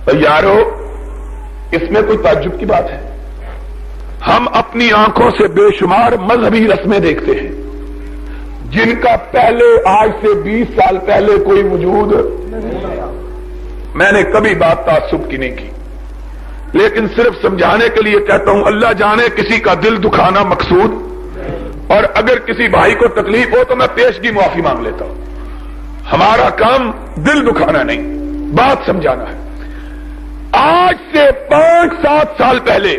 تو یارو اس میں کوئی تعجب کی بات ہے؟ ہم اپنی آنکھوں سے بے شمار مذہبی رسمیں دیکھتے ہیں جن کا پہلے آج سے 20 سال پہلے کوئی وجود میں نے کبھی بات تعصب کی نہیں کی، لیکن صرف سمجھانے کے لیے کہتا ہوں، اللہ جانے کسی کا دل دکھانا مقصود، اور اگر کسی بھائی کو تکلیف ہو تو میں پیشگی معافی مانگ لیتا ہوں۔ ہمارا کام دل دکھانا نہیں، بات سمجھانا ہے۔ آج سے 5-7 سال پہلے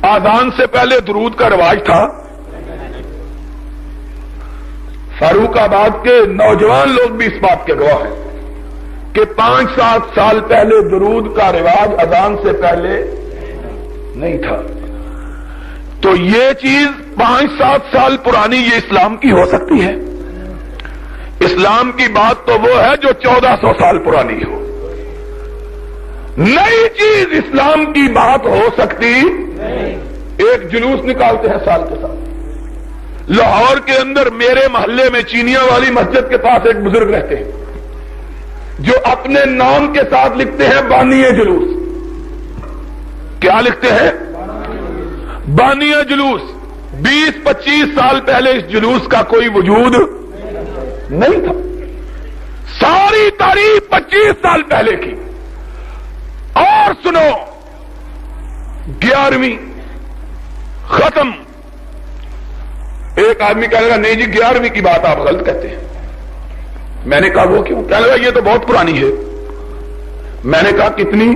آذان سے پہلے درود کا رواج تھا۔ فاروق آباد کے نوجوان لوگ بھی اس بات کے گواہ ہیں کہ 5-7 سال پہلے درود کا رواج اذان سے پہلے نہیں تھا۔ تو یہ چیز 5-7 سال پرانی یہ اسلام کی ہو سکتی ہے؟ اسلام کی بات تو وہ ہے جو 1400 سال پرانی ہو۔ نئی چیز اسلام کی بات ہو سکتی؟ ایک جلوس نکالتے ہیں سال کے ساتھ۔ لاہور کے اندر میرے محلے میں چینیاں والی مسجد کے پاس ایک بزرگ رہتے ہیں جو اپنے نام کے ساتھ لکھتے ہیں بانی جلوس۔ کیا لکھتے ہیں؟ بانی جلوس۔ 20-25 سال پہلے اس جلوس کا کوئی وجود نہیں تھا۔ ساری تاریخ 25 سال پہلے کی۔ اور سنو، 11ویں ختم۔ ایک آدمی کہنے لگا نہیں جی 11ویں کی بات آپ غلط کہتے ہیں۔ میں نے کہا وہ کیوں؟ کہنے لگا یہ تو بہت پرانی ہے۔ میں نے کہا کتنی؟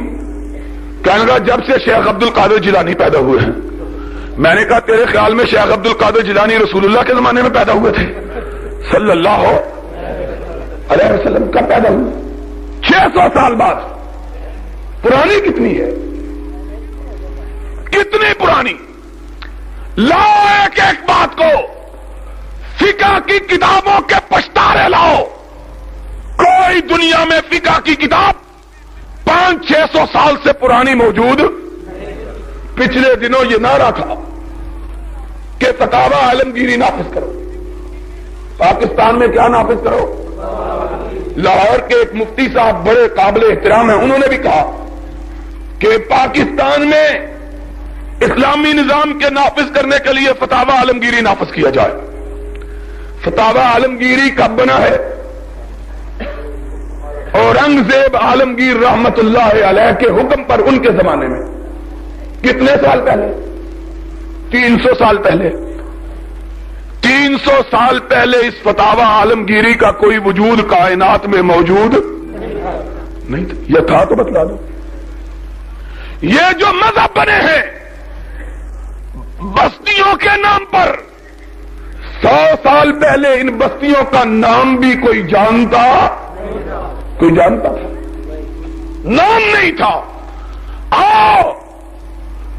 کہنے لگا جب سے شیخ عبد القادر جیلانی پیدا ہوئے ہیں۔ میں نے کہا تیرے خیال میں شیخ عبد القادر جیلانی رسول اللہ کے زمانے میں پیدا ہوئے تھے؟ صلی اللہ علیہ وسلم کب پیدا ہوئے؟ 600 سال بعد۔ پرانی کتنی ہے؟ کتنی پرانی؟ لاؤ ایک ایک بات کو، فقہ کی کتابوں کے پشتارے لاؤ۔ کوئی دنیا میں فقہ کی کتاب 500-600 سال سے پرانی موجود۔ پچھلے دنوں یہ نعرہ تھا کہ فتاوی عالمگیری نافذ کرو۔ پاکستان میں کیا نافذ کرو؟ لاہور کے ایک مفتی صاحب بڑے قابل احترام ہیں، انہوں نے بھی کہا کہ پاکستان میں اسلامی نظام کے نافذ کرنے کے لیے فتاوی عالمگیری نافذ کیا جائے۔ فتاوی عالمگیری کب بنا ہے؟ اورنگزیب عالمگیر رحمت اللہ علیہ کے حکم پر ان کے زمانے میں۔ کتنے سال پہلے؟ 300 سال پہلے۔ 300 سال پہلے اس فتاوی عالمگیری کا کوئی وجود کائنات میں موجود نہیں تھا۔ یہ تھا تو بتلا دو۔ یہ جو مذہب بنے ہیں بستیوں کے نام پر، 100 سال پہلے ان بستیوں کا نام بھی کوئی جانتا تھا؟ نام نہیں تھا۔ آؤ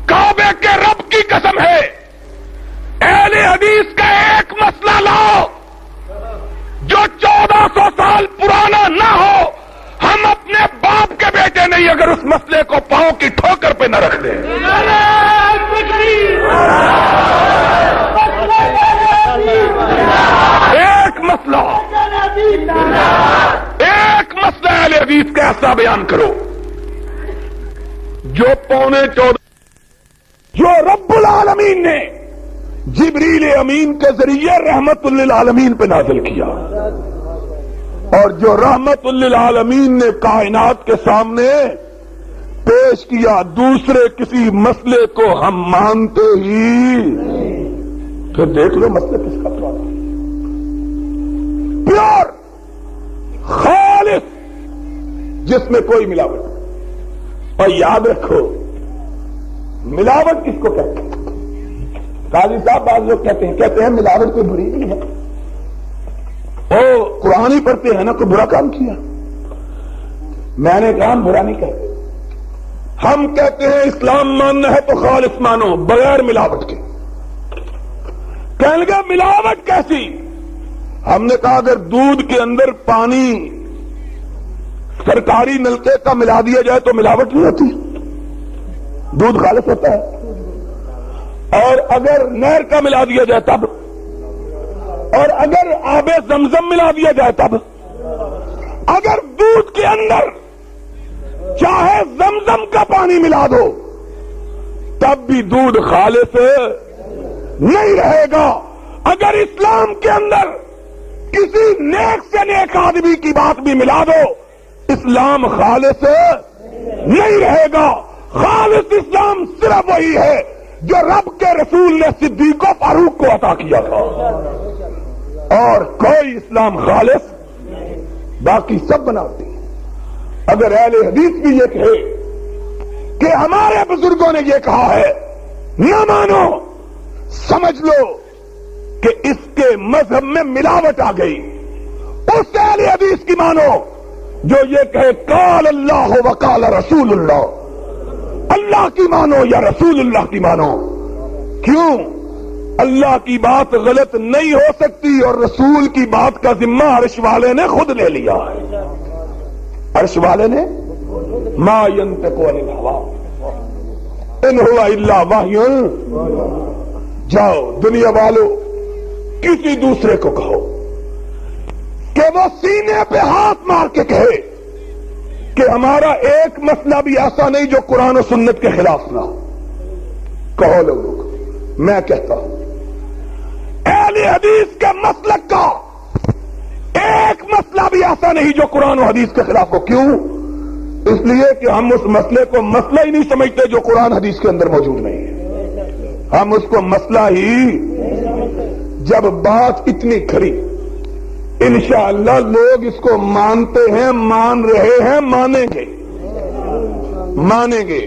کعبے کے رب کی قسم ہے، اہل حدیث کا ایک مسئلہ لاؤ جو 1400 سال پرانا نہ ہو۔ ہم اپنے باپ کے بیٹے نہیں اگر اس مسئلے کو پاؤں کی ٹھوکر پہ نہ رکھ دیں۔ ایک مسئلہ اہل حدیث کا ایسا بیان کرو جو 14.25 جو رب العالمین نے جبریل امین کے ذریعے رحمت للعالمین پہ نازل کیا، اور جو رحمت للعالمین نے کائنات کے سامنے پیش کیا، دوسرے کسی مسئلے کو ہم مانتے ہی۔ پھر دیکھ لو مسئلہ کس کا پرانا، پیور خالص، جس میں کوئی ملاوٹ۔ اور یاد رکھو ملاوٹ کس کو کہتے ہیں؟ قاضی صاحب بعض لوگ کہتے ہیں ملاوٹ کوئی بری نہیں ہے، وہ قرآن ہی پڑھتے ہیں نا، کوئی برا کام کیا؟ میں نے کہا ہم برا نہیں کہتے، ہم کہتے ہیں اسلام ماننا ہے تو خالص مانو بغیر ملاوٹ کے۔ کہنے لگا ملاوٹ کیسی؟ ہم نے کہا اگر دودھ کے اندر پانی سرکاری نلکے کا ملا دیا جائے تو ملاوٹ نہیں ہوتی، دودھ خالص ہوتا ہے۔ اور اگر نہر کا ملا دیا جائے تب، اور اگر آب زمزم ملا دیا جائے تب، اگر دودھ کے اندر چاہے زمزم کا پانی ملا دو تب بھی دودھ خالص نہیں رہے گا۔ اگر اسلام کے اندر کسی نیک سے نیک آدمی کی بات بھی ملا دو اسلام خالص نہیں رہے گا۔ خالص اسلام صرف وہی ہے جو رب کے رسول نے صدیق و فاروق کو عطا کیا تھا، اور کوئی اسلام خالص باقی سب بناتے ہیں۔ اگر اہل حدیث بھی یہ کہے کہ ہمارے بزرگوں نے یہ کہا ہے نہ مانو، سمجھ لو کہ اس کے مذہب میں ملاوٹ آ گئی۔ اس اہل حدیث کی مانو جو یہ کہے قال اللہ و قال رسول اللہ، اللہ کی مانو یا رسول اللہ کی مانو۔ کیوں؟ اللہ کی بات غلط نہیں ہو سکتی اور رسول کی بات کا ذمہ عرش والے نے خود لے لیا ہے۔ عرش والے نے ما ينطق عن الهوى ان هو الا وحی۔ جاؤ دنیا والو کسی دوسرے کو کہو کہ وہ سینے پہ ہاتھ مار کے کہے کہ ہمارا ایک مسئلہ بھی ایسا نہیں جو قرآن و سنت کے خلاف نہ ہو۔ کہو لوگوں کو، میں کہتا ہوں اہل حدیث کے مسلک کا ایک مسئلہ بھی ایسا نہیں جو قرآن و حدیث کے خلاف ہو۔ کیوں؟ اس لیے کہ ہم اس مسئلے کو مسئلہ ہی نہیں سمجھتے جو قرآن حدیث کے اندر موجود نہیں ہے۔ ہم اس کو مسئلہ ہی، جب بات اتنی کھری انشاءاللہ لوگ اس کو مانتے ہیں، مان رہے ہیں، مانیں گے۔